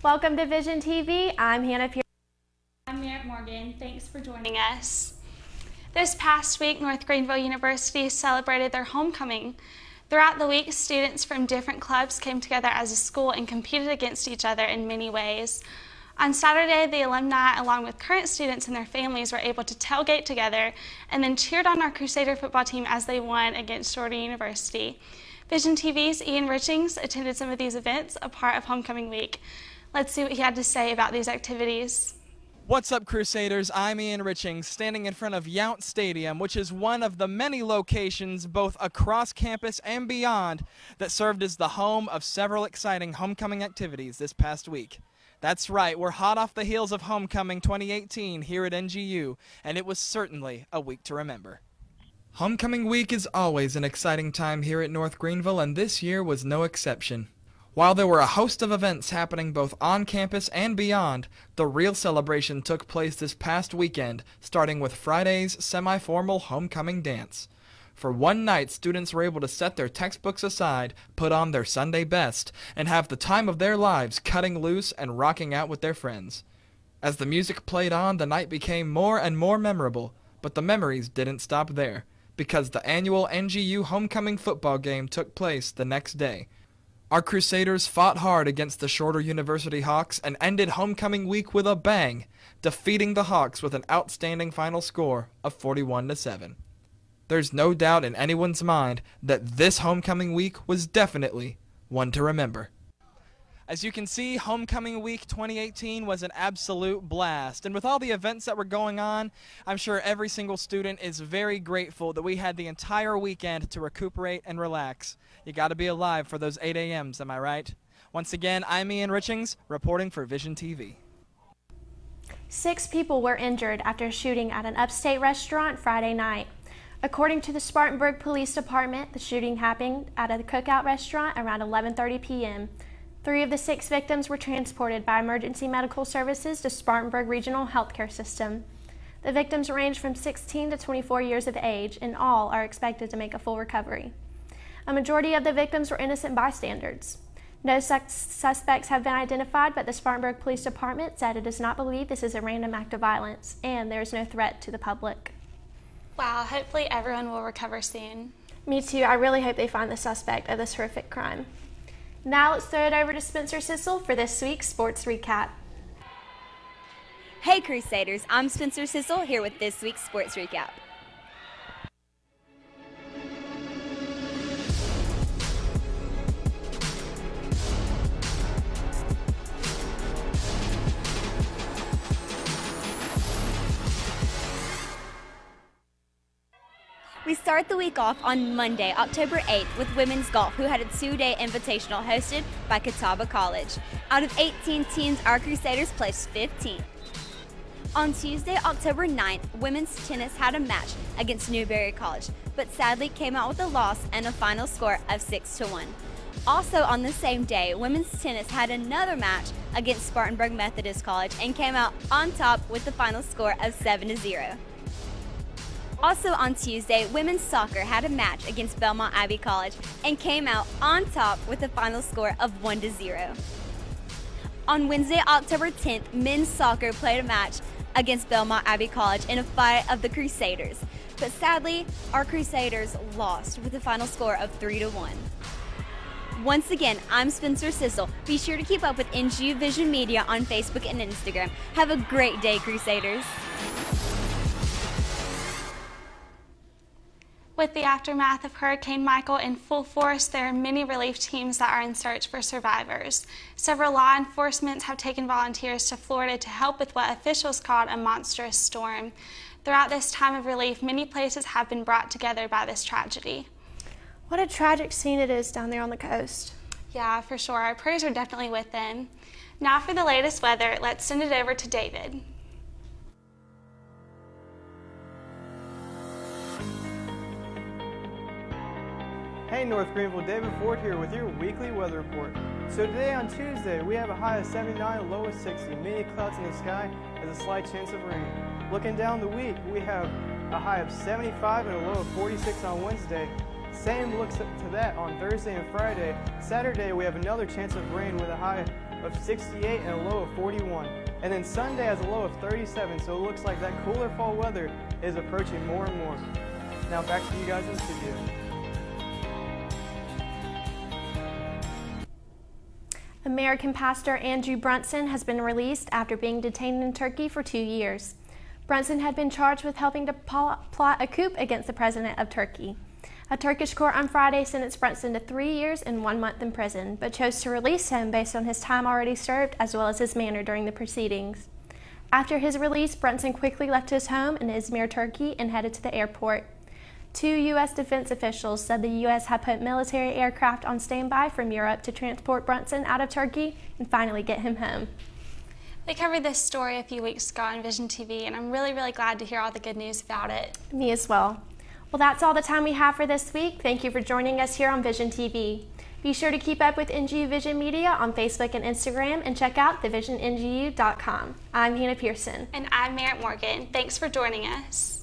Welcome to Vision TV. I'm Hannah Pearson. I'm Merit Morgan. Thanks for joining us. This past week, North Greenville University celebrated their homecoming. Throughout the week, students from different clubs came together as a school and competed against each other in many ways. On Saturday, the alumni, along with current students and their families, were able to tailgate together and then cheered on our Crusader football team as they won against Shorter University. Vision TV's Ian Richings attended some of these events, a part of Homecoming Week. Let's see what he had to say about these activities. What's up, Crusaders? I'm Ian Richings, standing in front of Yount Stadium, which is one of the many locations both across campus and beyond that served as the home of several exciting homecoming activities this past week. That's right, we're hot off the heels of Homecoming 2018 here at NGU, and it was certainly a week to remember. Homecoming Week is always an exciting time here at North Greenville, and this year was no exception. While there were a host of events happening both on campus and beyond, the real celebration took place this past weekend, starting with Friday's semi-formal homecoming dance. For one night, students were able to set their textbooks aside, put on their Sunday best, and have the time of their lives cutting loose and rocking out with their friends. As the music played on, the night became more and more memorable, but the memories didn't stop there, because the annual NGU homecoming football game took place the next day. Our Crusaders fought hard against the Shorter University Hawks and ended Homecoming Week with a bang, defeating the Hawks with an outstanding final score of 41-7. There's no doubt in anyone's mind that this Homecoming Week was definitely one to remember. As you can see, Homecoming Week 2018 was an absolute blast, and with all the events that were going on, I'm sure every single student is very grateful that we had the entire weekend to recuperate and relax. You gotta be alive for those 8 a.m.s, am I right? Once again, I'm Ian Richings, reporting for Vision TV. 6 people were injured after a shooting at an upstate restaurant Friday night. According to the Spartanburg Police Department, the shooting happened at a cookout restaurant around 11:30 p.m. 3 of the 6 victims were transported by emergency medical services to Spartanburg Regional Healthcare System. The victims range from 16 to 24 years of age, and all are expected to make a full recovery. A majority of the victims were innocent bystanders. No suspects have been identified, but the Spartanburg Police Department said it does not believe this is a random act of violence, and there is no threat to the public. Wow, hopefully everyone will recover soon. Me too. I really hope they find the suspect of this horrific crime. Now let's throw it over to Spencer Sissel for this week's sports recap. Hey Crusaders, I'm Spencer Sissel here with this week's sports recap. We start the week off on Monday, October 8th, with women's golf, who had a 2-day invitational hosted by Catawba College. Out of 18 teams, our Crusaders placed 15th. On Tuesday, October 9th, women's tennis had a match against Newberry College, but sadly came out with a loss and a final score of 6-1. Also on the same day, women's tennis had another match against Spartanburg Methodist College and came out on top with the final score of 7-0. Also on Tuesday, women's soccer had a match against Belmont Abbey College and came out on top with a final score of 1-0. On Wednesday, October 10th, men's soccer played a match against Belmont Abbey College in a fight of the Crusaders, but sadly, our Crusaders lost with a final score of 3-1. Once again, I'm Spencer Sissel. Be sure to keep up with NGU Vision Media on Facebook and Instagram. Have a great day, Crusaders. With the aftermath of Hurricane Michael in full force, there are many relief teams that are in search for survivors. Several law enforcement have taken volunteers to Florida to help with what officials called a monstrous storm. Throughout this time of relief, many places have been brought together by this tragedy. What a tragic scene it is down there on the coast. Yeah, for sure. Our prayers are definitely with them. Now for the latest weather, let's send it over to David. Hey North Greenville, David Ford here with your weekly weather report. So today on Tuesday, we have a high of 79, low of 60, many clouds in the sky, and a slight chance of rain. Looking down the week, we have a high of 75 and a low of 46 on Wednesday. Same looks to that on Thursday and Friday. Saturday, we have another chance of rain with a high of 68 and a low of 41. And then Sunday has a low of 37, so it looks like that cooler fall weather is approaching more and more. Now back to you guys in the studio. American pastor Andrew Brunson has been released after being detained in Turkey for 2 years. Brunson had been charged with helping to plot a coup against the president of Turkey. A Turkish court on Friday sentenced Brunson to 3 years and 1 month in prison, but chose to release him based on his time already served as well as his manner during the proceedings. After his release, Brunson quickly left his home in Izmir, Turkey, and headed to the airport. 2 U.S. defense officials said the U.S. had put military aircraft on standby from Europe to transport Brunson out of Turkey and finally get him home. We covered this story a few weeks ago on Vision TV, and I'm really glad to hear all the good news about it. Me as well. Well, that's all the time we have for this week. Thank you for joining us here on Vision TV. Be sure to keep up with NGU Vision Media on Facebook and Instagram, and check out thevisionngu.com. I'm Hannah Pearson. And I'm Merit Morgan. Thanks for joining us.